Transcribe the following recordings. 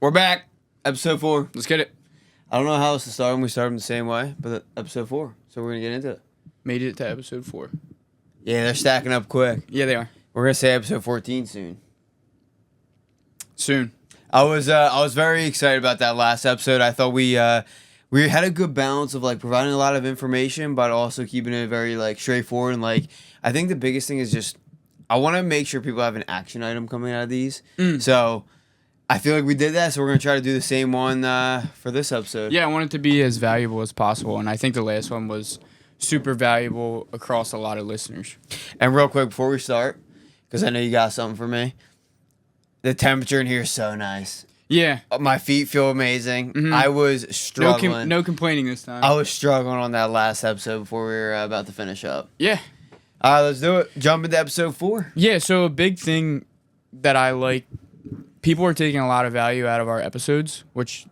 We're back. Episode 4. Let's get it. I don't know how else to start them. We started them the same way, but episode 4. So we're going to get into it. Made it to episode 4. Yeah, they're stacking up quick. Yeah, they are. We're going to say episode 14 soon. Soon. I was very excited about that last episode. I thought we had a good balance of like providing a lot of information, but also keeping it very like straightforward. And like, I think the biggest thing is just, I want to make sure people have an action item coming out of these. So I feel like we did that, so we're going to try to do the same one for this episode. Yeah, I want it to be as valuable as possible, and I think the last one was super valuable across a lot of listeners. And real quick, before we start, because I know you got something for me, the temperature in here is so nice. Yeah. My feet feel amazing. Mm-hmm. I was struggling. No complaining this time. I was struggling on that last episode before we were about to finish up. Yeah. All right, let's do it. Jump into episode 4. Yeah, so a big thing that I like, people are taking a lot of value out of our episodes, which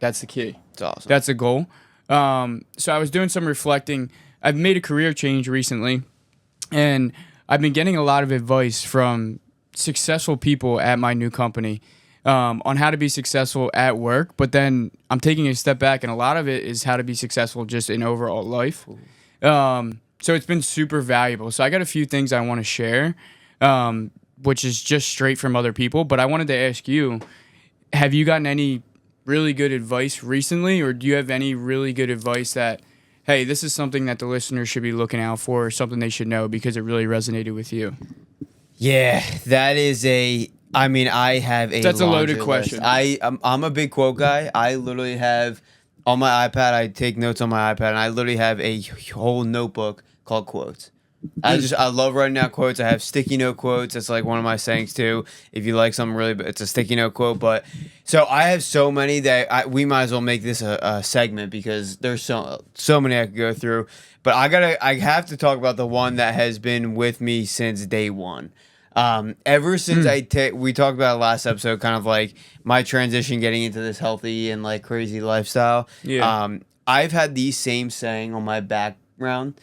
that's the key. It's awesome. That's a goal. So I was doing some reflecting. I've made a career change recently, and I've been getting a lot of advice from successful people at my new company on how to be successful at work, but then I'm taking a step back, and a lot of it is how to be successful just in overall life. So it's been super valuable. So I got a few things I want to share, which is just straight from other people. But I wanted to ask you, have you gotten any really good advice recently, or do you have any really good advice that, hey, this is something that the listeners should be looking out for, or something they should know because it really resonated with you? Yeah, that is I have a That's a loaded laundry question. list. I'm a big quote guy. I literally have, on my iPad, I take notes on my iPad, and I literally have a whole notebook called quotes. I love writing out quotes. I have sticky note quotes. That's like one of my sayings too. If you like something really, it's a sticky note quote. But so I have so many that we might as well make this a segment because there's so many I could go through. But I have to talk about the one that has been with me since day one. Ever since we talked about it last episode, kind of like my transition getting into this healthy and like crazy lifestyle. Yeah. I've had the same saying on my background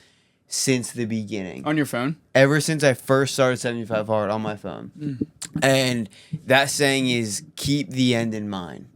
since the beginning. On your phone? Ever since I first started 75 Hard on my phone. And that saying is keep the end in mind.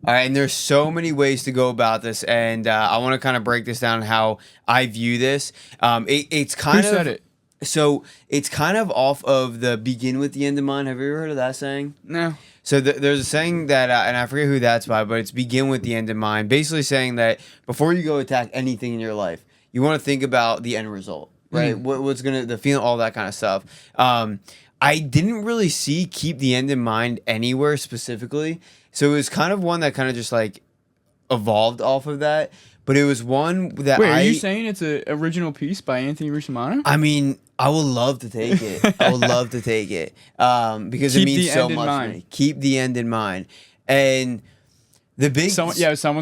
All right, and there's so many ways to go about this, and I want to kind of break this down how I view this. It's kind of... Who said it? So it's kind of off of the begin with the end in mind. Have you ever heard of that saying? No. So there's a saying that, and I forget who that's by, but it's begin with the end in mind. Basically saying that before you go attack anything in your life, you want to think about the end result, right? What's the feeling, all that kind of stuff. I didn't really see keep the end in mind anywhere specifically. So it was kind of one that kind of just like evolved off of that. But it was one that Wait, are you saying it's an original piece by Anthony Russomanno? I mean, I would love to take it. I would love to take it because it means so much to me. Keep the end in mind. And the big... someone's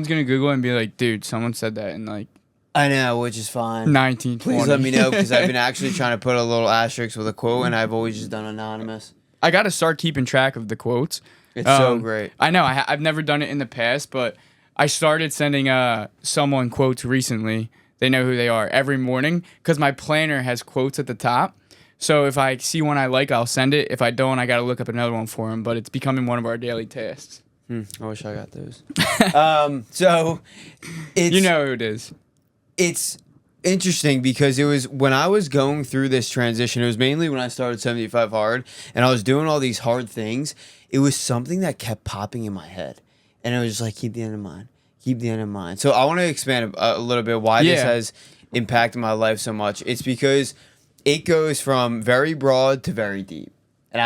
going to Google and be like, dude, someone said that in like... I know, which is fine. 1920. Please let me know because I've been actually trying to put a little asterisk with a quote, and I've always just done anonymous. I got to start keeping track of the quotes. It's so great. I know. I've never done it in the past, but I started sending someone quotes recently. They know who they are every morning because my planner has quotes at the top. So if I see one I like, I'll send it. If I don't, I got to look up another one for him. But it's becoming one of our daily tasks. I wish I got those. So it's... You know who it is. It's interesting because it was when I was going through this transition, it was mainly when I started 75 Hard and I was doing all these hard things. It was something that kept popping in my head. And it was just like, keep the end in mind. Keep the end in mind. So I want to expand a little bit why this has impacted my life so much. It's because it goes from very broad to very deep. And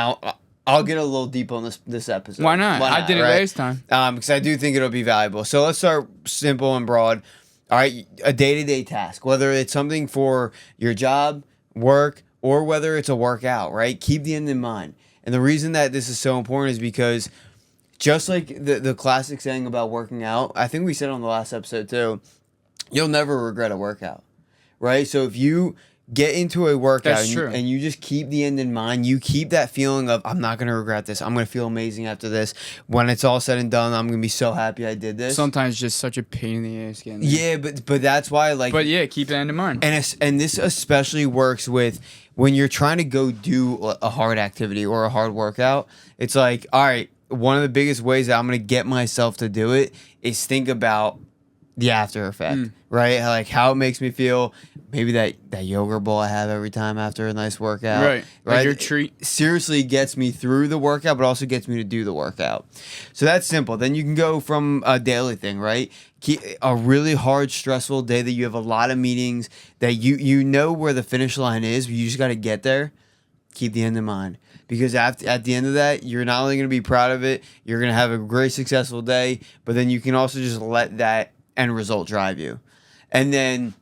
I'll get a little deep on this episode. Why not? I did it last time. Because I do think it'll be valuable. So let's start simple and broad. All right, a day-to-day task, whether it's something for your job, work, or whether it's a workout, right? Keep the end in mind. And the reason that this is so important is because just like the classic saying about working out, I think we said on the last episode too, you'll never regret a workout, right? So if you get into a workout and you just keep the end in mind, you keep that feeling of, I'm not going to regret this. I'm going to feel amazing after this. When it's all said and done, I'm going to be so happy I did this. Sometimes just such a pain in the ass getting there. Yeah, but that's why, like... But yeah, keep that in mind. And this especially works with when you're trying to go do a hard activity or a hard workout. It's like, all right, one of the biggest ways that I'm going to get myself to do it is think about the after effect, right? Like how it makes me feel. Maybe that yogurt bowl I have every time after a nice workout. Right. Like your treat. It seriously gets me through the workout, but also gets me to do the workout. So that's simple. Then you can go from a daily thing, right? A really hard, stressful day that you have a lot of meetings, that you know where the finish line is, but you just got to get there. Keep the end in mind. Because at the end of that, you're not only going to be proud of it, you're going to have a great, successful day, but then you can also just let that end result drive you. And then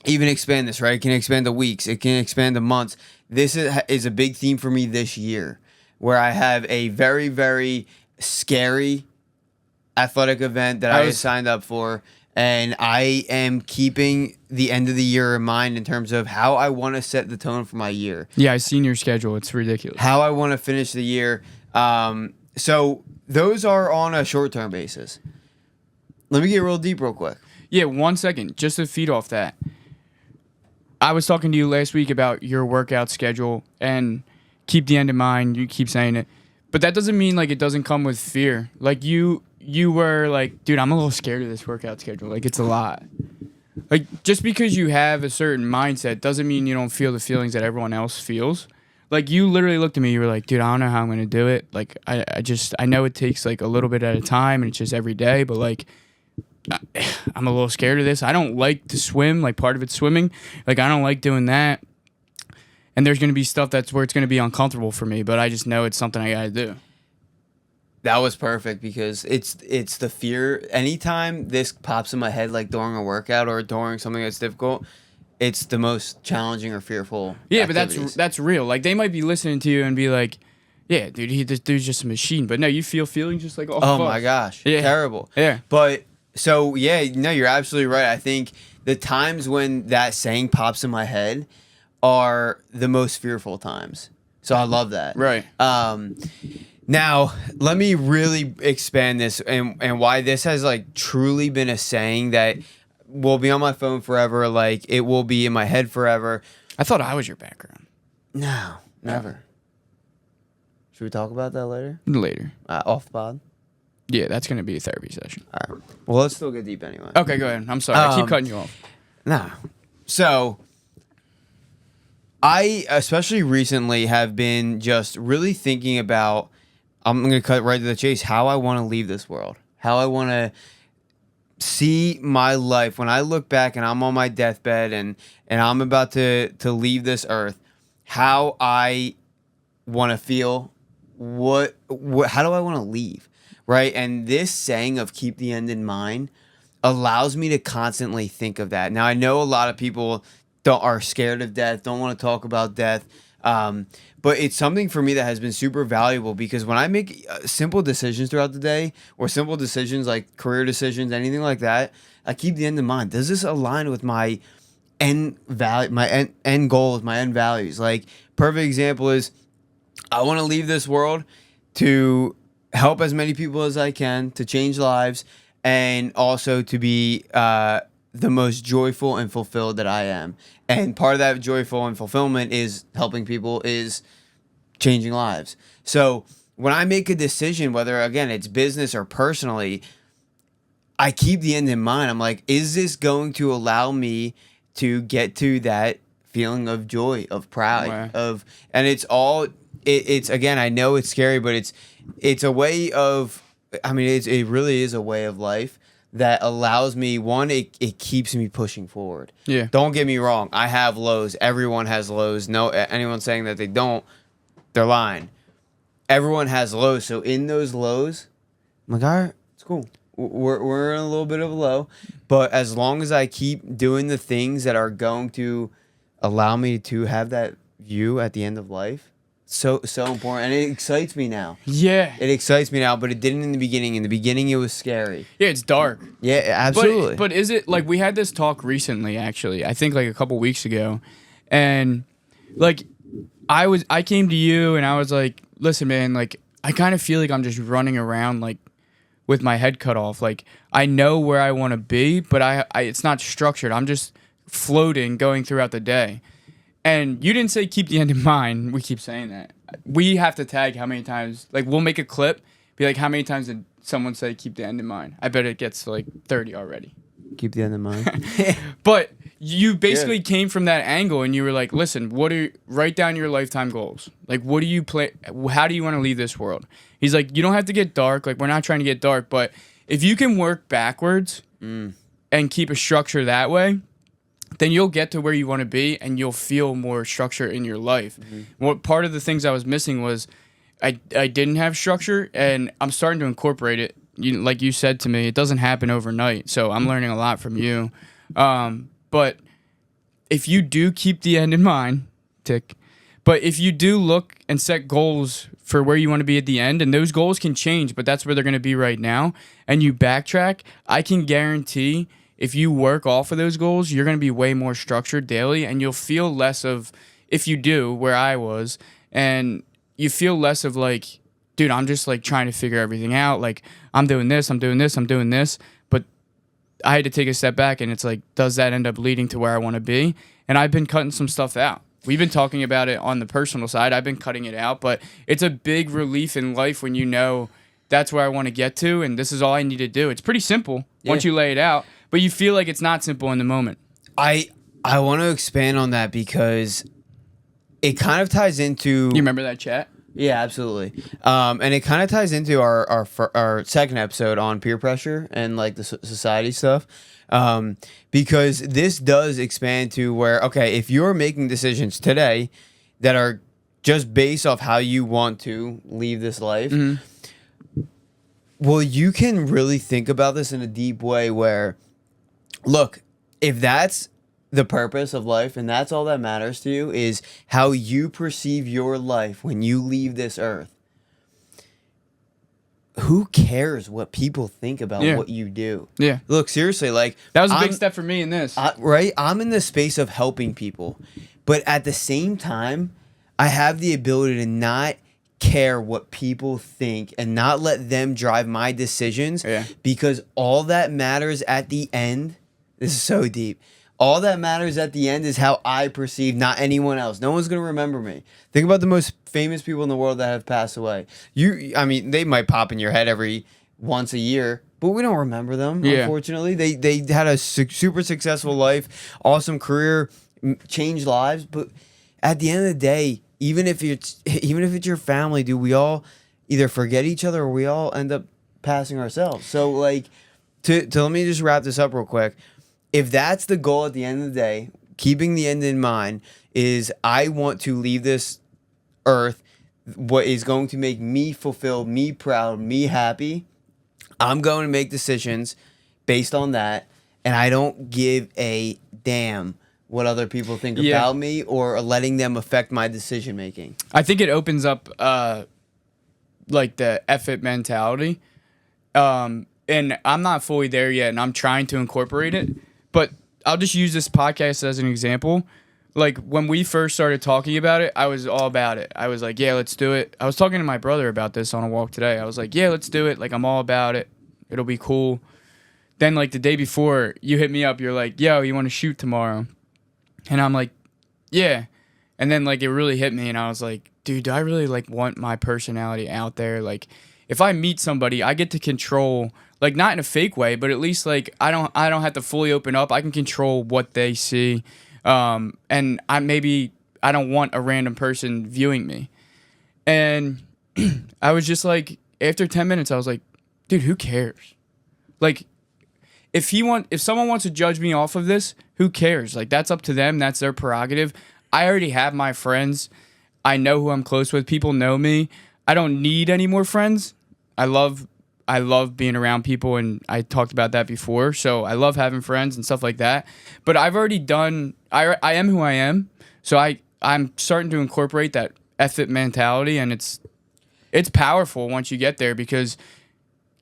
even expand this, right? It can expand to weeks. It can expand to months. This is a big theme for me this year, where I have a very, very scary athletic event that I signed up for, and I am keeping the end of the year in mind in terms of how I want to set the tone for my year. Yeah, I've seen your schedule. It's ridiculous. How I want to finish the year. So those are on a short-term basis. Let me get real deep real quick. Yeah, 1 second, just to feed off that. I was talking to you last week about your workout schedule and keep the end in mind. You keep saying it. But that doesn't mean like it doesn't come with fear. Like you were like, dude, I'm a little scared of this workout schedule. Like it's a lot. Like just because you have a certain mindset doesn't mean you don't feel the feelings that everyone else feels. Like you literally looked at me, you were like, dude, I don't know how I'm going to do it. Like I know it takes like a little bit at a time and it's just every day, but like I'm a little scared of this. I don't like to swim. Like part of it's swimming. Like I don't like doing that. And there's going to be stuff that's where it's going to be uncomfortable for me, but I just know it's something I got to do. That was perfect because it's the fear. Anytime this pops in my head, like during a workout or during something that's difficult, it's the most challenging or fearful. Yeah, activities. But that's real. Like they might be listening to you and be like, yeah, dude, this dude's just a machine. But no, you feel feelings just like, oh my gosh, yeah. Terrible. Yeah. But so yeah, no, you're absolutely right. I think the times when that saying pops in my head are the most fearful times. So I love that. Right. Now, let me really expand this and why this has like truly been a saying that will be on my phone forever. Like it will be in my head forever. I thought I was your background. No, never. Should we talk about that later? Later. Off the pod? Yeah, that's going to be a therapy session. All right. Well, let's still get deep anyway. Okay, go ahead. I'm sorry. I keep cutting you off. Nah. So, I, especially recently, have been just really thinking about, I'm going to cut right to the chase, how I want to leave this world. How I want to see my life. When I look back and I'm on my deathbed and I'm about to leave this earth, how I want to feel, how do I want to leave? Right? And this saying of keep the end in mind allows me to constantly think of that. Now, I know a lot of people are scared of death, don't want to talk about death, but it's something for me that has been super valuable because when I make simple decisions throughout the day or simple decisions like career decisions, anything like that, I keep the end in mind. Does this align with my end value, my end goals, my end values? Like, perfect example is I want to leave this world to help as many people as I can, to change lives, and also to be the most joyful and fulfilled that I am. And part of that joyful and fulfillment is helping people, is changing lives. So when I make a decision, whether, again, it's business or personally, I keep the end in mind. I'm like, is this going to allow me to get to that feeling of joy, of pride, Wow. And it's all, it's again, I know it's scary, but it's a way of, I mean, it really is a way of life that allows me, one, it keeps me pushing forward. Yeah. Don't get me wrong. I have lows. Everyone has lows. No, anyone saying that they don't, they're lying. Everyone has lows. So in those lows, I'm like, all right, it's cool. We're in a little bit of a low, but as long as I keep doing the things that are going to allow me to have that view at the end of life, so important, and it excites me now. Yeah. It excites me now, but it didn't in the beginning. In the beginning, it was scary. Yeah, it's dark. Yeah, absolutely. But is it, like, we had this talk recently, actually, I think like a couple weeks ago, and like I came to you and I was like, listen, man, like I kind of feel like I'm just running around like with my head cut off. Like I know where I want to be, but I it's not structured. I'm just floating, going throughout the day. And you didn't say keep the end in mind. We keep saying that. We have to tag how many times. Like we'll make a clip Be like, how many times did someone say keep the end in mind? I bet it gets to like 30 already. Keep the end in mind. But you basically came from that angle and you were like, listen, write down your lifetime goals. Like, what do you how do you want to leave this world? He's like, you don't have to get dark. Like, we're not trying to get dark, but if you can work backwards and keep a structure that way, then you'll get to where you want to be and you'll feel more structure in your life. What part of the things I was missing was I didn't have structure, and I'm starting to incorporate it. Like you said to me, it doesn't happen overnight. So I'm learning a lot from you. But if you do keep the end in mind, but if you do look and set goals for where you want to be at the end, and those goals can change, but that's where they're going to be right now, and you backtrack, I can guarantee if you work off of those goals, you're going to be way more structured daily, and you'll feel less of, if you do, where I was, and you feel less of like, dude, I'm just like trying to figure everything out. Like, I'm doing this, I'm doing this, I'm doing this. But I had to take a step back, and it's like, does that end up leading to where I want to be? And I've been cutting some stuff out. We've been talking about it on the personal side. I've been cutting it out, but it's a big relief in life when you know that's where I want to get to, and this is all I need to do. It's pretty simple once you lay it out, but you feel like it's not simple in the moment. I want to expand on that because it kind of ties into... You remember that chat? Yeah, absolutely. And it kind of ties into our second episode on peer pressure and like the society stuff. Because this does expand to where, okay, if you're making decisions today that are just based off how you want to leave this life, well, you can really think about this in a deep way where, look, if that's the purpose of life and that's all that matters to you is how you perceive your life when you leave this earth, who cares what people think about what you do? Yeah. Look, seriously, like... That was a big step for me in this. Right? I'm in the space of helping people. But at the same time, I have the ability to not care what people think and not let them drive my decisions because all that matters at the end... This is so deep. All that matters at the end is how I perceive, not anyone else. No one's going to remember me. Think about the most famous people in the world that have passed away. I mean, they might pop in your head every once a year, but we don't remember them, unfortunately. They had a super successful life, awesome career, changed lives. But at the end of the day, even if it's your family, dude, we all either forget each other or we all end up passing ourselves. So, like, to let me just wrap this up real quick. If that's the goal at the end of the day, keeping the end in mind is I want to leave this earth what is going to make me fulfilled, me proud, me happy, I'm going to make decisions based on that, and I don't give a damn what other people think about me or letting them affect my decision making. I think it opens up like the effort mentality. And I'm not fully there yet, and I'm trying to incorporate it. But I'll just use this podcast as an example. Like, when we first started talking about it, I was all about it. I was like, yeah, let's do it. I was talking to my brother about this on a walk today. I was like, yeah, let's do it. Like, I'm all about it. It'll be cool. Then, like, the day before, you hit me up. You're like, yo, you want to shoot tomorrow? And I'm like, yeah. And then, like, it really hit me, and I was like, dude, do I really, like, want my personality out there? Like, if I meet somebody, I get to control... Like, not in a fake way, but at least, like, I don't have to fully open up. I can control what they see. And I don't want a random person viewing me. And I was just like, after 10 minutes, I was like, dude, who cares? Like, if someone wants to judge me off of this, who cares? Like, that's up to them. That's their prerogative. I already have my friends. I know who I'm close with. People know me. I don't need any more friends. I love being around people, and I talked about that before. So I love having friends and stuff like that. But I've already done. I am who I am. So I'm starting to incorporate that effort mentality, and it's powerful once you get there because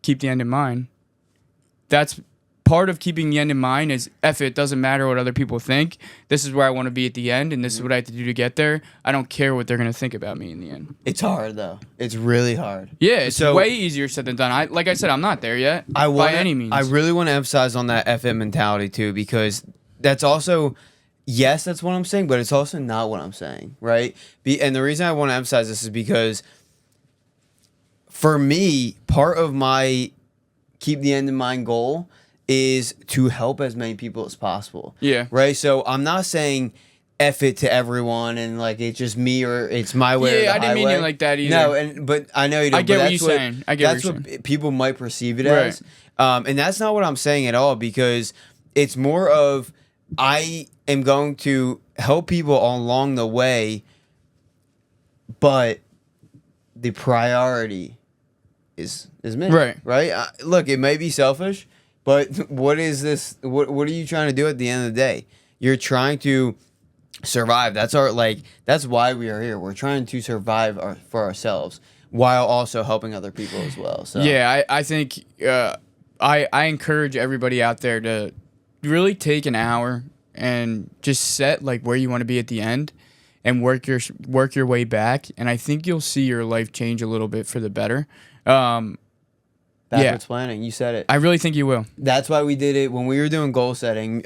keep the end in mind. That's part of keeping the end in mind is effort. It doesn't matter what other people think. This is where I want to be at the end, and this is what I have to do to get there. I don't care what they're going to think about me in the end. It's hard, though. It's really hard. Yeah, it's way easier said than done. Like I said, I'm not there yet by any means. I really want to emphasize on that effort mentality, too, because that's also... Yes, that's what I'm saying, but it's also not what I'm saying, right? And the reason I want to emphasize this is because for me, part of my keep the end in mind goal is to help as many people as possible. Yeah. Right. So I'm not saying F it to everyone and like it's just me or it's my way. Yeah, or the I didn't mean highway. it like that either. No, but I know you don't. I get but what that's you're saying. I get that's what you're saying. people might perceive it Right. as. And that's not what I'm saying at all, because it's more of I am going to help people along the way, but the priority is me. Right. Right. Look, it may be selfish, but what is this? What are you trying to do at the end of the day? You're trying to survive. That's that's why we are here. We're trying to survive for ourselves while also helping other people as well. So Yeah, I think I encourage everybody out there to really take an hour and just set like where you want to be at the end and work your way back, and I think you'll see your life change a little bit for the better. backwards planning. You said it. I really think you will. That's why we did it when we were doing goal setting.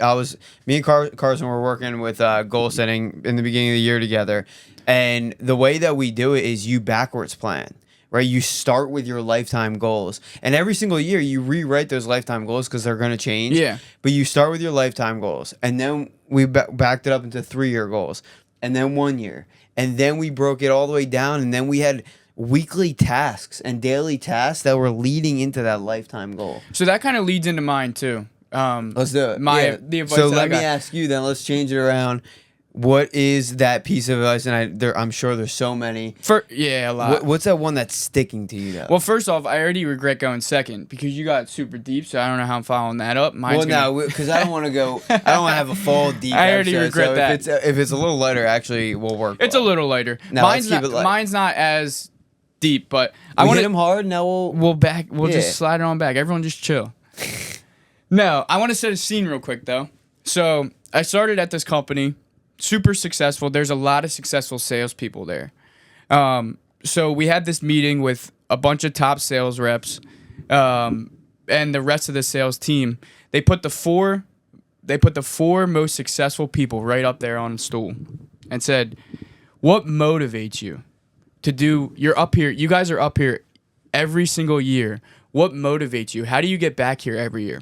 Me and Carson were working with goal setting in the beginning of the year together, and the way that we do it is you backwards plan. Right, you start with your lifetime goals, and every single year you rewrite those lifetime goals because they're going to change. Yeah. But you start with your lifetime goals, and then we backed it up into 3-year goals, and then 1 year, and then we broke it all the way down, and then we had weekly tasks and daily tasks that were leading into that lifetime goal. So that kind of leads into mine too. Let's do it. The advice So that I let me got. ask you then. Let's change it around. What is that piece of advice? And I'm sure there's so many. A lot. What's that one that's sticking to you though? Well, first off, I already regret going second because you got super deep, so I don't know how I'm following that up. Because I don't want to go. I don't want to have a full deep. I already episode, regret so that. If it's a little lighter, actually, we'll work. It's a little lighter. No, let's keep it light. Mine's not as deep, but I I want want hit him hard. Now We'll Yeah. just slide it on back. Everyone just chill. No, I want to set a scene real quick though. So I started at this company, super successful. There's a lot of successful salespeople there. So we had this meeting with a bunch of top sales reps, and the rest of the sales team. They put the four most successful people right up there on a stool, and said, "What motivates you to do? You're up here. You guys are up here every single year. What motivates you? How do you get back here every year?"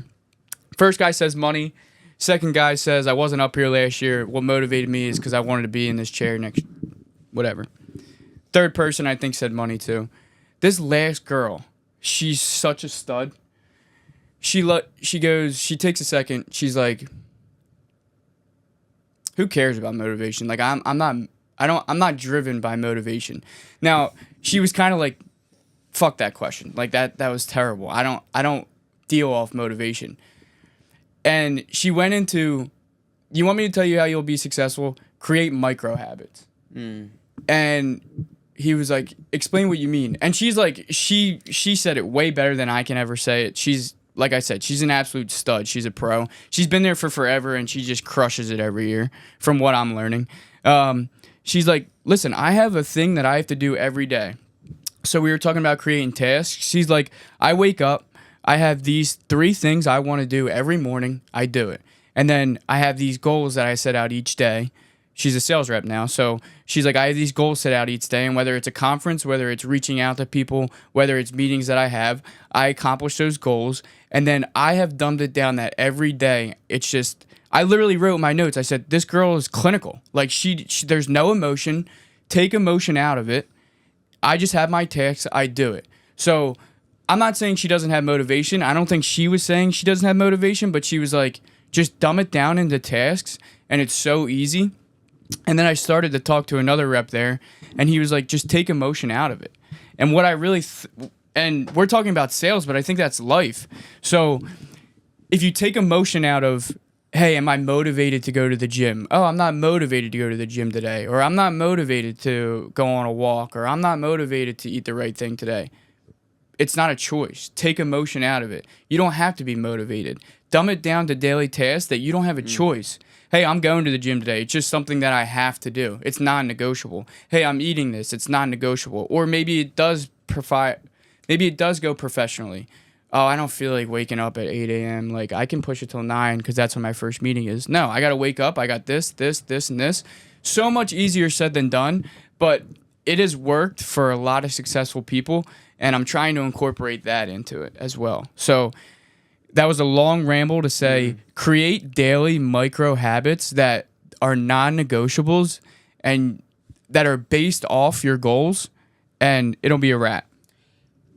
First guy says money. Second guy says, I wasn't up here last year. What motivated me is because I wanted to be in this chair next, whatever. Third person, I think, said money too. This last girl, she's such a stud. She takes a second. She's like, who cares about motivation? Like, I'm not driven by motivation. Now, she was kind of like, fuck that question. Like that was terrible. I don't deal off motivation. And she went into, you want me to tell you how you'll be successful? Create micro habits. And he was like, explain what you mean. And she's like, she said it way better than I can ever say it. She's, like I said, she's an absolute stud. She's a pro. She's been there for forever, and she just crushes it every year from what I'm learning. She's like, listen, I have a thing that I have to do every day. So we were talking about creating tasks. She's like, I wake up. I have these 3 things I want to do every morning. I do it. And then I have these goals that I set out each day. She's a sales rep now. So she's like, I have these goals set out each day. And whether it's a conference, whether it's reaching out to people, whether it's meetings that I have, I accomplish those goals. And then I have dumbed it down that every day. It's just, I literally wrote in my notes, I said, this girl is clinical. Like she there's no emotion. Take emotion out of it. I just have my tasks. I do it. So I'm not saying she doesn't have motivation. I don't think she was saying she doesn't have motivation, but she was like, just dumb it down into tasks, and it's so easy. And then I started to talk to another rep there, and he was like, just take emotion out of it. And what I really, and we're talking about sales, but I think that's life. So if you take emotion out of, hey, am I motivated to go to the gym? Oh, I'm not motivated to go to the gym today. Or I'm not motivated to go on a walk. Or I'm not motivated to eat the right thing today. It's not a choice. Take emotion out of it. You don't have to be motivated. Dumb it down to daily tasks that you don't have a choice. Hey, I'm going to the gym today. It's just something that I have to do. It's non-negotiable. Hey, I'm eating this. It's non-negotiable. Or maybe it does go professionally. Oh, I don't feel like waking up at 8 a.m. Like, I can push it till 9 because that's when my first meeting is. No, I got to wake up. I got this, and this. So much easier said than done, but it has worked for a lot of successful people. and I'm trying to incorporate that into it as well. So that was a long ramble to say create daily micro habits that are non-negotiables and that are based off your goals, and it'll be a wrap.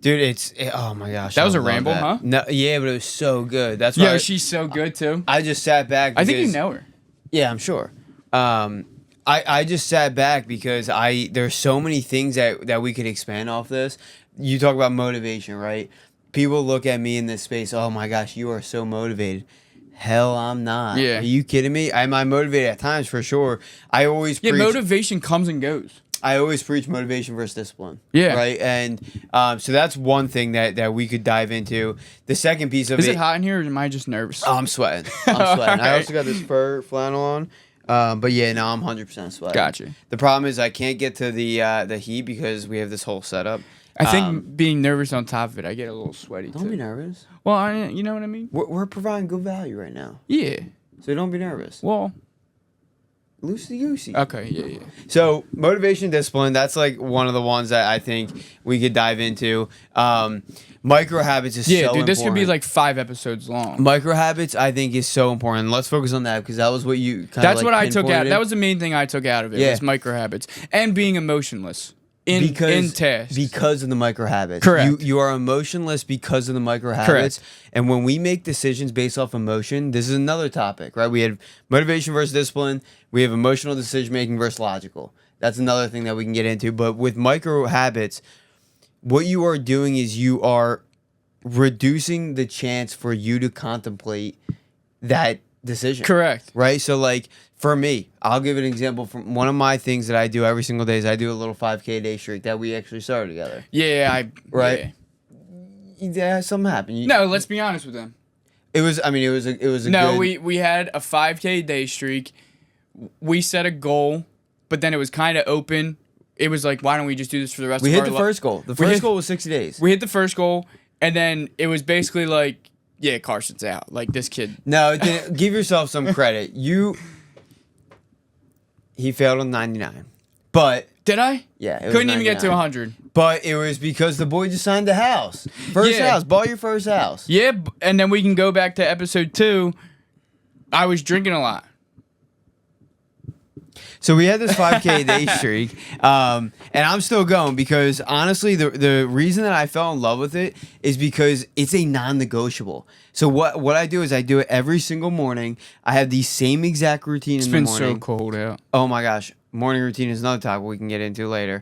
Dude, oh my gosh. That was I a love ramble, that. huh? No, yeah, but it was so good. That's why She's so good too. I just sat back. I think you because- know her. Yeah, I'm sure. I just sat back because there's so many things that we could expand off this. You talk about motivation, right? People look at me in this space, oh my gosh, you are so motivated. Hell, I'm not. Yeah. Are you kidding me? I'm motivated at times for sure. I always preach. Motivation comes and goes. I always preach motivation versus discipline. Yeah. Right? And so that's one thing that we could dive into. The second piece of Is it hot in here or am I just nervous? Oh, I'm sweating. I'm sweating. I Alright. also got this fur flannel on. But yeah, no, I'm 100% sweating. Gotcha. The problem is I can't get to the heat because we have this whole setup. I think being nervous on top of it, I get a little sweaty Don't too. be nervous. Well, you know what I mean? We're providing good value right now. Yeah. So don't be nervous. Well, Loosey goosey. okay, yeah. So motivation, discipline, that's like one of the ones that I think we could dive into. Micro habits is so important. This could be like 5 episodes long. Micro habits, I think, is so important. Let's focus on that because that was what you kind of That's what I took out. That was the main thing I took out of it. Yeah. Was micro habits and being emotionless in tasks. Because of the micro habits. Correct. You are emotionless because of the micro habits. And when we make decisions based off emotion, this is another topic, right? We have motivation versus discipline. We have emotional decision making versus logical. That's another thing that we can get into. But with micro habits, what you are doing is you are reducing the chance for you to contemplate that decision. Correct. Right? So like for me, I'll give an example from one of my things that I do every single day is I do a little 5K a day streak that we actually started together. Yeah, Right? Yeah. Yeah, something happened. No, let's be honest with them. It was a No, good, we had a 5K day streak. We set a goal, but then it was kind of open. It was like, why don't we just do this for the rest we of hit our the life? first goal. The first goal was 60 days. We hit the first goal, and then it was basically like, yeah, Carson's out. Like, this kid. No, give yourself some credit. He failed on 99. But Did I? yeah, it was Couldn't even get to 99. 100. But it was because the boy just signed the house. First Yeah. house. Bought your first house. Yeah, and then we can go back to episode 2. I was drinking a lot. So we had this 5K a day streak, and I'm still going because honestly, the reason that I fell in love with it is because it's a non-negotiable. So what I do is I do it every single morning. I have the same exact routine in the It's been morning. so cold out. Oh my gosh, morning routine is another topic we can get into later.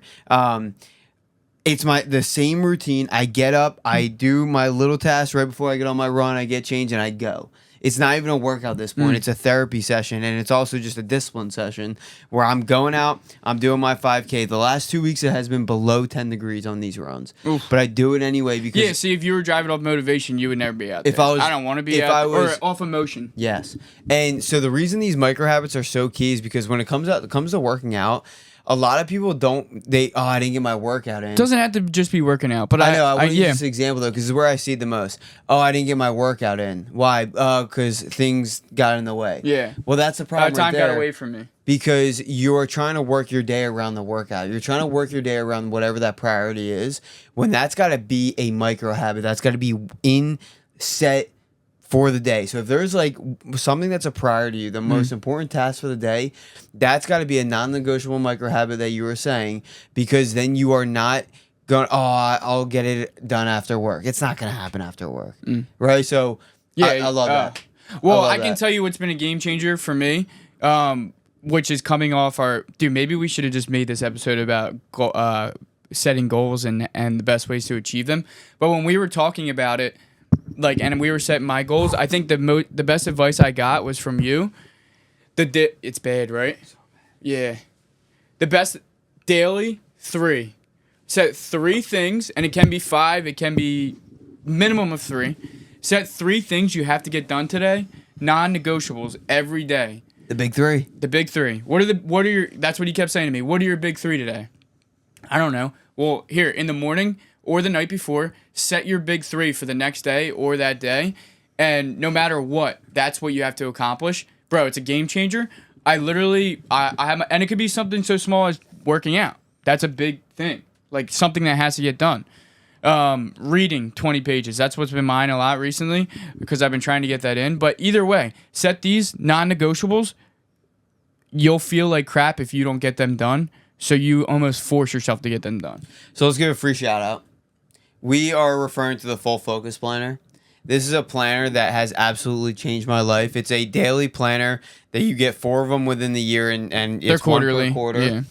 It's the same routine. I get up, I do my little tasks right before I get on my run. I get changed and I go. It's not even a workout at this point. It's a therapy session, and it's also just a discipline session where I'm going out, I'm doing my 5K. The last 2 weeks, it has been below 10 degrees on these runs. Oof. But I do it anyway because... Yeah, see, if you were driving off motivation, you would never be out there. If I was- I don't want to be if out I there. was- Or off emotion. Yes. And so the reason these micro habits are so key is because when it comes to working out, a lot of people I didn't get my workout in. It doesn't have to just be working out. But I know. I want to yeah. use this example though, because it's where I see it the most. Oh, I didn't get my workout in. Why? Because things got in the way. Yeah. Well, that's the problem Time right there. got away from me. Because you're trying to work your day around the workout. You're trying to work your day around whatever that priority is. When that's got to be a micro habit, that's got to be set for the day. So if there's like something that's a priority to you, the most important task for the day, that's got to be a non-negotiable micro habit that you were saying, because then you are not going, I'll get it done after work. It's not going to happen after work. Right? So Yeah, I love that. Well, love I can that. tell you what's been a game changer for me, which is coming off our... Dude, maybe we should have just made this episode about setting goals and the best ways to achieve them. But when we were talking about it, and we were setting my goals, I think the best advice I got was from you. It's bad, right? Yeah. The best daily 3. Set 3 things, and it can be 5, it can be minimum of 3. Set 3 things you have to get done today, non-negotiables every day. The big 3. The big 3. What are your that's what he kept saying to me. What are your big 3 today? I don't know. Well, here in the morning or the night before, set your big 3 for the next day or that day. And no matter what, that's what you have to accomplish. Bro, it's a game changer. I have, and it could be something so small as working out. That's a big thing. Like something that has to get done. Reading 20 pages. That's what's been mine a lot recently because I've been trying to get that in. But either way, set these non-negotiables. You'll feel like crap if you don't get them done. So you almost force yourself to get them done. So let's give a free shout out. We are referring to the Full Focus Planner. This is a planner that has absolutely changed my life. It's a daily planner that you get 4 of them within the year, and They're it's one quarterly. per quarter. Yeah.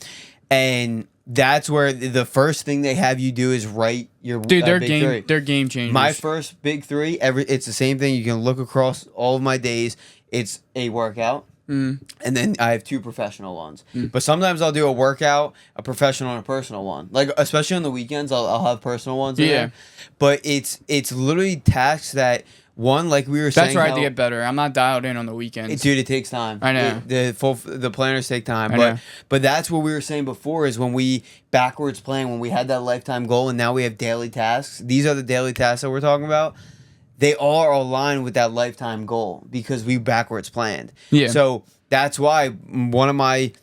And that's where the first thing they have you do is write your Dude, they're big game. three. They're game changers. My first big 3, it's the same thing. You can look across all of my days. It's a workout. And then I have 2 professional ones. But sometimes I'll do a workout, a professional, and a personal one. Like, especially on the weekends, I'll have personal ones in there. But it's literally tasks that, one, like we were saying. That's where I have to get better. I'm not dialed in on the weekends. Dude, it takes time. I know. The planners take time. I know. But that's what we were saying before is when we backwards plan, when we had that lifetime goal and now we have daily tasks. These are the daily tasks that we're talking about. They all are aligned with that lifetime goal because we backwards planned. Yeah. So that's why one of my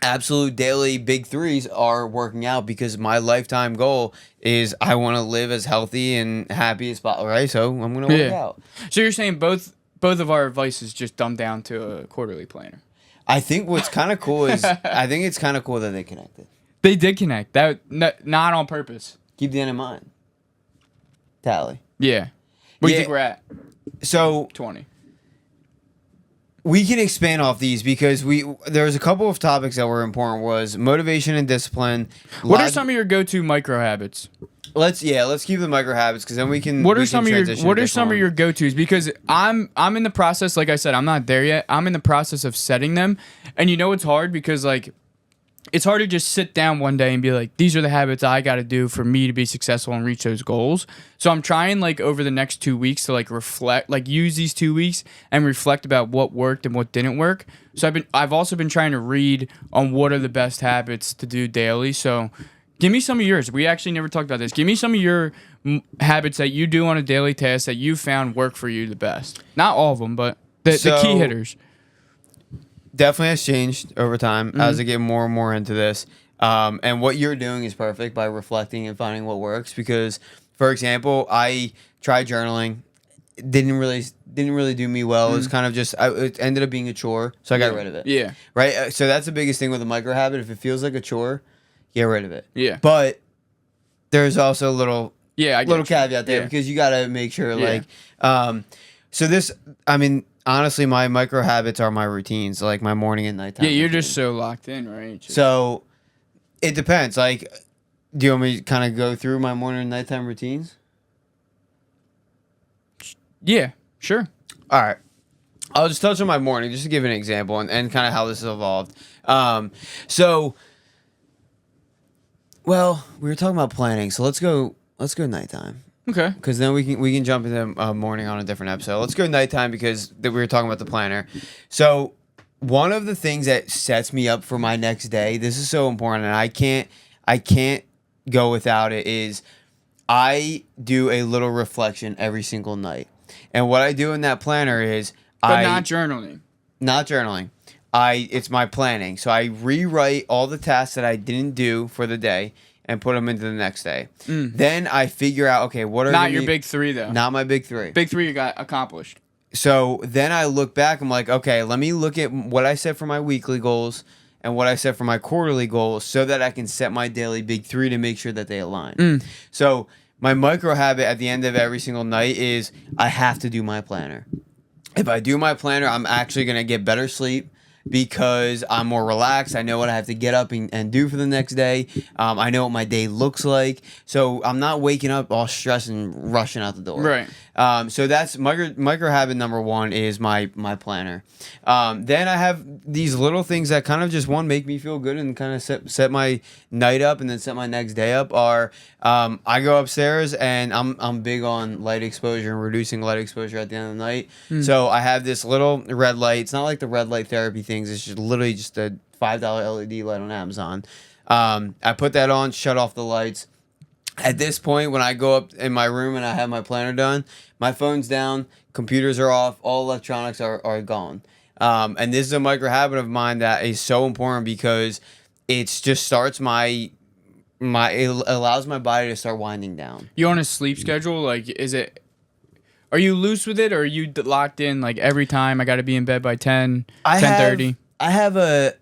absolute daily big 3s are working out because my lifetime goal is I want to live as healthy and happy as possible, right? So I'm going to work out. So you're saying both of our advice is just dumbed down to a quarterly planner. I think what's kind of cool is I think it's kind of cool that they connected. They did connect. That not on purpose. Keep the end in mind. Tally. Yeah. What do you think we're at? So 20. We can expand off these because there's a couple of topics that were important was motivation and discipline. What are some of your go-to micro habits? Let's keep the micro habits because then we can. What are some of your go-tos? Because I'm in the process. Like I said, I'm not there yet. I'm in the process of setting them, and you know it's hard because like it's hard to just sit down one day and be like, these are the habits I got to do for me to be successful and reach those goals. So I'm trying like over the next 2 weeks to like reflect, like use these 2 weeks and reflect about what worked and what didn't work. So I've also been trying to read on what are the best habits to do daily. So give me some of yours. We actually never talked about this. Give me some of your habits that you do on a daily task that you found work for you the best. Not all of them, but the key hitters. Definitely has changed over time as I get more and more into this. And what you're doing is perfect by reflecting and finding what works. Because, for example, I tried journaling. It didn't really do me well. It was kind of just it ended up being a chore, so I got rid of it. Yeah. Right. So that's the biggest thing with a micro habit. If it feels like a chore, get rid of it. Yeah. But there's also a little caveat there because you got to make sure so this, I mean, honestly, my micro habits are my routines, like my morning and nighttime. Yeah, you're routines. just so locked in, right? So it depends. Like, do you want me to kind of go through my morning and nighttime routines? Yeah, sure. All right. I'll just touch on my morning just to give an example and kind of how this has evolved. Well, we were talking about planning, so let's go nighttime. Okay. Because then we can jump into morning on a different episode. Let's go nighttime because we were talking about the planner. So one of the things that sets me up for my next day, this is so important, and I can't go without it, is I do a little reflection every single night. And what I do in that planner is not journaling. Not journaling. It's my planning. So I rewrite all the tasks that I didn't do for the day and put them into the next day. Then I figure out, okay, what are not your big 3 though? Not my big 3. Big 3 you got accomplished. So then I look back. I'm like, okay, let me look at what I set for my weekly goals and what I set for my quarterly goals, so that I can set my daily big 3 to make sure that they align. So my micro habit at the end of every single night is I have to do my planner. If I do my planner, I'm actually gonna get better sleep, because I'm more relaxed. I know what I have to get up and do for the next day. I know what my day looks like. So I'm not waking up all stressed and rushing out the door. Right. So that's micro habit number 1 is my planner. Then I have these little things that kind of just make me feel good and kind of set my night up and then set my next day up are I go upstairs and I'm big on light exposure and reducing light exposure at the end of the night. So I have this little red light. It's not like the red light therapy things. It's just literally just a $5 LED light on Amazon. I put that on, shut off the lights. At this point, when I go up in my room and I have my planner done, my phone's down, computers are off, all electronics are gone. And this is a micro habit of mine that is so important because it just starts my it allows my body to start winding down. You on a sleep schedule? Like, are you loose with it, or are you locked in? Like every time I got to be in bed by 10:30. I have a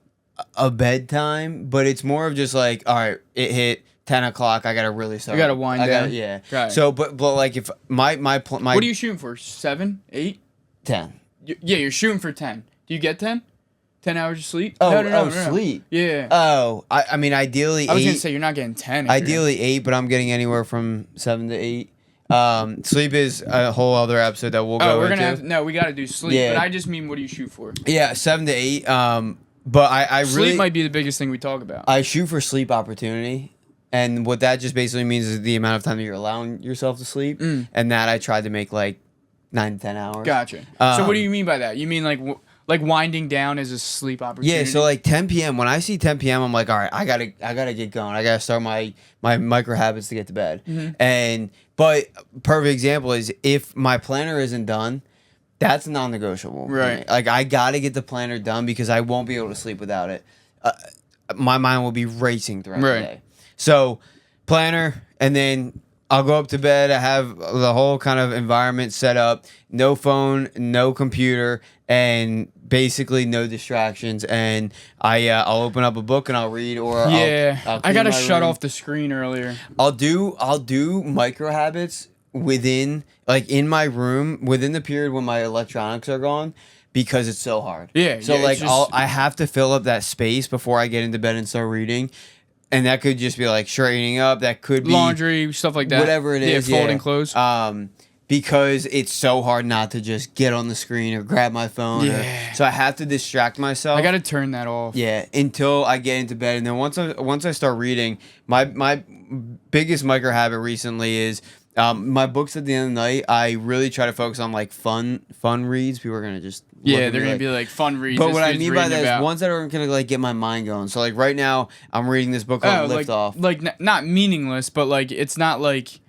bedtime, but it's more of just like, all right, it hit 10 o'clock. I gotta really start. You gotta wind down. Yeah. Right. So, but like if my what are you shooting for? 7, 8? 10. Yeah, you're shooting for 10. Do you get 10? 10 hours of sleep? Oh, No. sleep. Yeah. Oh, I mean, ideally, I was 8. gonna say you're not getting 10. Ideally 8, but I'm getting anywhere from 7 to 8. Sleep is a whole other episode that we'll go we're into. gonna we gotta do sleep. Yeah. But I just mean, what do you shoot for? Yeah, 7 to 8. But I really sleep might be the biggest thing we talk about. I shoot for sleep opportunity, and what that just basically means is the amount of time that you're allowing yourself to sleep, and that I tried to make like 9 to 10 hours. Gotcha. So what do you mean by that? You mean like winding down is a sleep opportunity? Yeah, so like 10 p.m. When I see 10 p.m., I'm like, all right, I gotta get going. I gotta start my micro habits to get to bed. But perfect example is if my planner isn't done, that's non-negotiable. Right. Like I gotta get the planner done because I won't be able to sleep without it. My mind will be racing throughout the day. So planner, and then I'll go up to bed. I have the whole kind of environment set up. No phone, no computer, and basically no distractions. And I'll open up a book and I'll read, or I'll I gotta shut room. off the screen earlier. I'll do micro habits within, like, in my room within the period when my electronics are gone, because it's so hard. Yeah. So like just, I have to fill up that space before I get into bed and start reading. And that could just be like straightening up. That could be laundry, stuff like that. Whatever it is. Yeah, folding clothes. Because it's so hard not to just get on the screen or grab my phone. Yeah. So I have to distract myself. I gotta turn that off. Yeah, until I get into bed, and then once I start reading, my biggest micro habit recently is my books at the end of the night. I really try to focus on like fun reads. People are gonna just they're gonna be like fun reads. But what I mean by that is ones that are gonna like get my mind going. So like right now, I'm reading this book called Lift Off. Like not meaningless, but like it's not like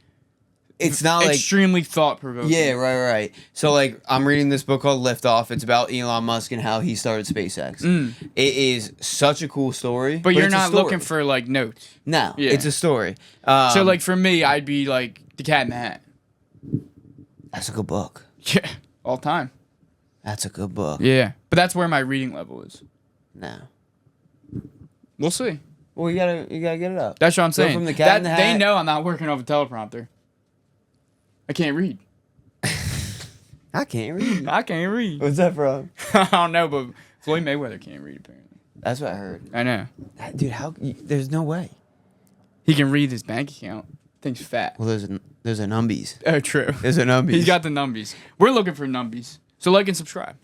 extremely thought provoking. Yeah, right. So like I'm reading this book called Lift Off. It's about Elon Musk and how he started SpaceX. It is such a cool story. But you're not looking for like notes. No, Yeah. it's a story. So like for me, I'd be like The Cat in the Hat. That's a good book. Yeah, all time. That's a good book. Yeah, but that's where my reading level is. No. We'll see. Well, you gotta get it up. That's what I'm saying. From The Cat in the Hat. They know I'm not working off a teleprompter. I can't read. I can't read. I can't read. What's that from? I don't know, but Floyd Mayweather can't read apparently. That's what I heard. I know. Dude, there's no way. He can read his bank account. Thing's fat. Well, there's a numbies. Oh, true. There's a numbies. He's got the numbies. We're looking for numbies. So like and subscribe.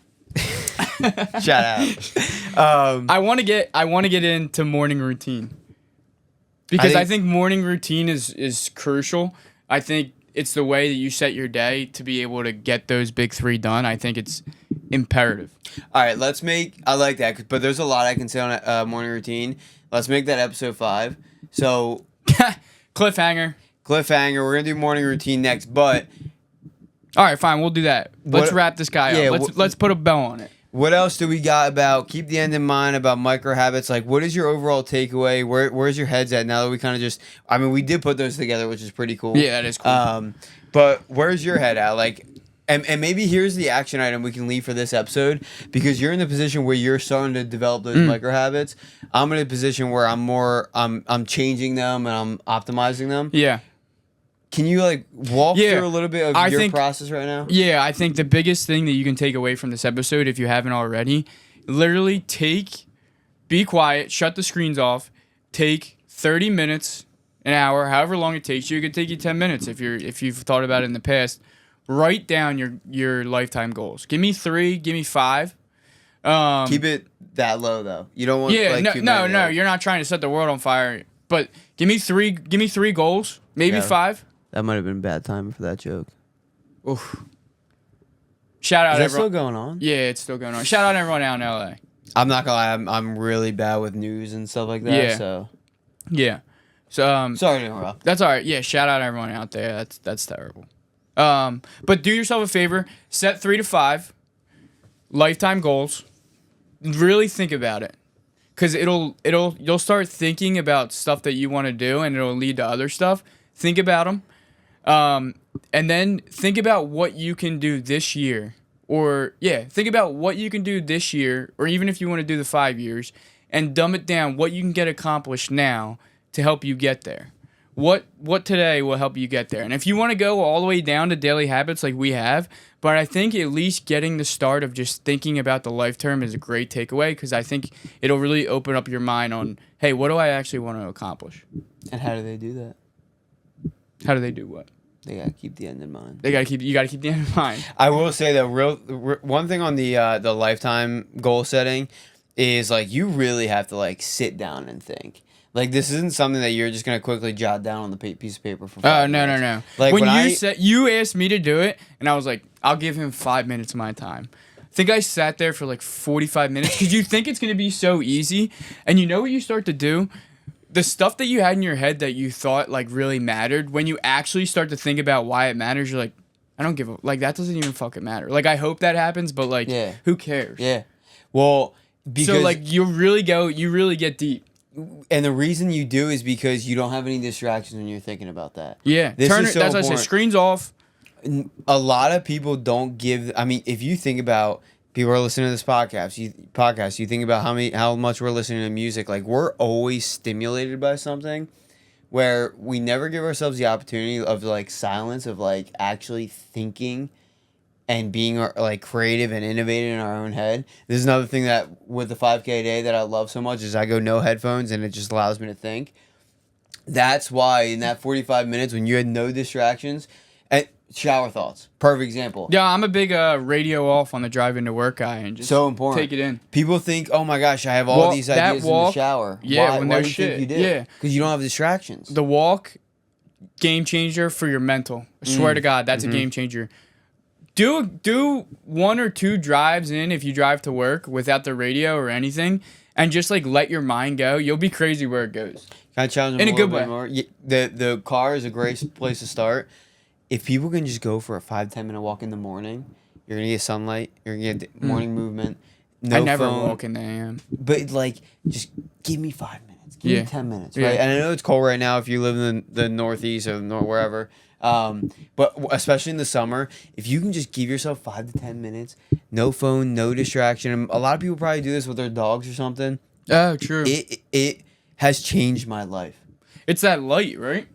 Shout out. I want to get into morning routine. Because I think morning routine is crucial. I think it's the way that you set your day to be able to get those big 3 done. I think it's imperative. All right, I like that, but there's a lot I can say on a morning routine. Let's make that episode 5. So Cliffhanger. We're gonna do morning routine next, but all right, fine, we'll do that. Let's wrap this guy up. Let's put a bell on it. What else do we got about keep the end in mind, about micro habits? Like, what is your overall takeaway? Where's your heads at now that we kind of we did put those together, which is pretty cool. Yeah, that is cool. But where's your head at? Like, and maybe here's the action item we can leave for this episode, because you're in the position where you're starting to develop those micro habits. I'm in a position where I'm changing them and I'm optimizing them. Yeah. Can you like walk through a little bit of your process right now? Yeah, I think the biggest thing that you can take away from this episode, if you haven't already, literally be quiet, shut the screens off, take 30 minutes, an hour, however long it takes you. It could take you 10 minutes if you've thought about it in the past. Write down your lifetime goals. Give me 3, give me 5. Keep it that low though. You don't want no. You're not trying to set the world on fire. But give me 3 goals, maybe 5. That might have been bad timing for that joke. Oof. Shout out Is that everyone. still going on? Yeah, it's still going on. Shout out everyone out in LA. I'm not gonna lie, I'm really bad with news and stuff like that. Yeah. So yeah. So sorry to interrupt. That's all right. Yeah, shout out everyone out there. That's terrible. But do yourself a favor, set 3 to 5 lifetime goals. Really think about it. because you'll start thinking about stuff that you want to do, and it'll lead to other stuff. Think about them, and then think about what you can do this year, think about what you can do this year, or even if you want to do the 5 years, and dumb it down what you can get accomplished now to help you get there. What today will help you get there? And if you want to go all the way down to daily habits like we have, but I think at least getting the start of just thinking about the life term is a great takeaway, because I think it'll really open up your mind on, hey, what do I actually want to accomplish? And how do they do that? How do they do what? They gotta keep the end in mind. You gotta keep the end in mind. I will say that one thing on the lifetime goal setting is like you really have to like sit down and think. Like, this isn't something that you're just going to quickly jot down on the piece of paper for 5 minutes. No. Like, when you asked me to do it, and I was like, I'll give him 5 minutes of my time. I think I sat there for like 45 minutes because you think it's going to be so easy. And you know what you start to do? The stuff that you had in your head that you thought like really mattered, when you actually start to think about why it matters, you're like, I don't give a... Like, that doesn't even fucking matter. Like, I hope that happens, but like, who cares? Yeah. Well, because... So, like, you really get deep. And the reason you do is because you don't have any distractions when you're thinking about that. Yeah. Turn it. That's why I say screens off. A lot of people don't give. I mean, if you think about people are listening to this podcast, you think about how much we're listening to music. Like, we're always stimulated by something, where we never give ourselves the opportunity of like silence, of like actually thinking and being like creative and innovative in our own head. This is another thing that with the 5K a day that I love so much is I go no headphones, and it just allows me to think. That's why in that 45 minutes when you had no distractions, and shower thoughts, perfect example. Yeah, I'm a big radio off on the drive into work guy, and just so important. Take it in. People think, oh my gosh, I have all these ideas in the shower. Yeah, when why there's do you shit. think you do? Yeah, because you don't have distractions. The walk, game changer for your mental. I swear to God, that's a game changer. Do 1 or 2 drives in if you drive to work without the radio or anything, and just like let your mind go. You'll be crazy where it goes. Can I challenge them in a good way? More? The car is a great place to start. If people can just go for a 5-10 minute walk in the morning, you're gonna get sunlight. You're gonna get morning movement. No I never phone. walk in the AM. But like, just give me 5 minutes. Give me 10 minutes, right? Yeah. And I know it's cold right now if you live in the Northeast or wherever. But especially in the summer, if you can just give yourself 5 to 10 minutes, no phone, no distraction. And a lot of people probably do this with their dogs or something. Oh, true. It has changed my life. It's that light, right?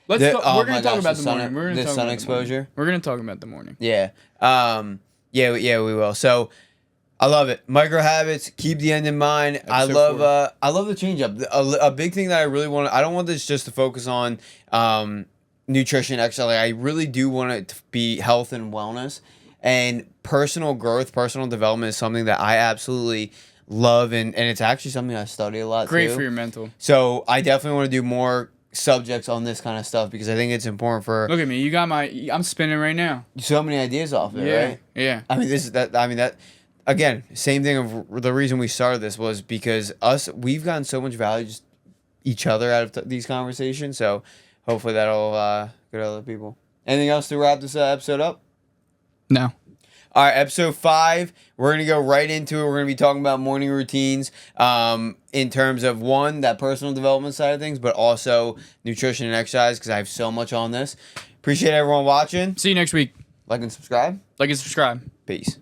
We're gonna talk about the morning. We're gonna talk sun about exposure. We're gonna talk about the morning. Yeah. Yeah, we will. So I love it. Micro habits. Keep the end in mind. I love the change up. A big thing that I really want. I don't want this just to focus on nutrition, exercise. Like, I really do want it to be health and wellness, and personal growth, personal development is something that I absolutely love, and it's actually something I study a lot. Great too. For your mental. So I definitely want to do more subjects on this kind of stuff because I think it's important for. Look at me. You got I'm spinning right now. So many ideas off of it, right? Yeah. I mean, that. Again, same thing of the reason we started this was because we've gotten so much value just each other out of these conversations. So hopefully that'll go to other people. Anything else to wrap this episode up? No. All right, episode 5. We're going to go right into it. We're going to be talking about morning routines in terms of, one, that personal development side of things, but also nutrition and exercise because I have so much on this. Appreciate everyone watching. See you next week. Like and subscribe. Like and subscribe. Peace.